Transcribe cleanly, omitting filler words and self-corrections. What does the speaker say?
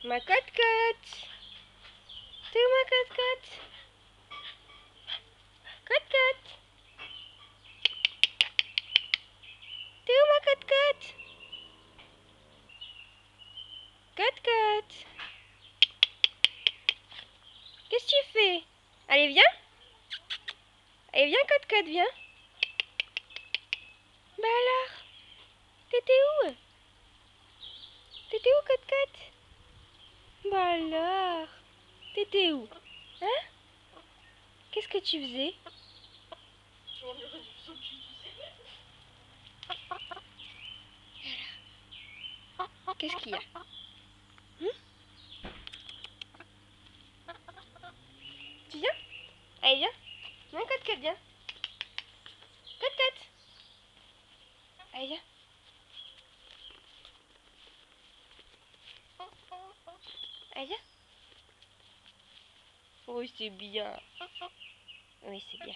Ma cote-cote. T'es où ma cote-cote? Cote-cote. T'es où ma cote-cote? Cote-cote. Qu'est-ce que tu fais? Allez, viens. Allez, viens, cote-cote, viens. Bah alors, t'étais où? T'étais où, cote-cote? Bah alors, t'étais où? Hein? Qu'est-ce que tu faisais? Qu'est-ce qu'il y a? Tu viens? Allez, viens. Viens, cote-cote, viens. Cote-cote. Allez, viens. Allez, viens. Oui, c'est bien. Oui, c'est bien.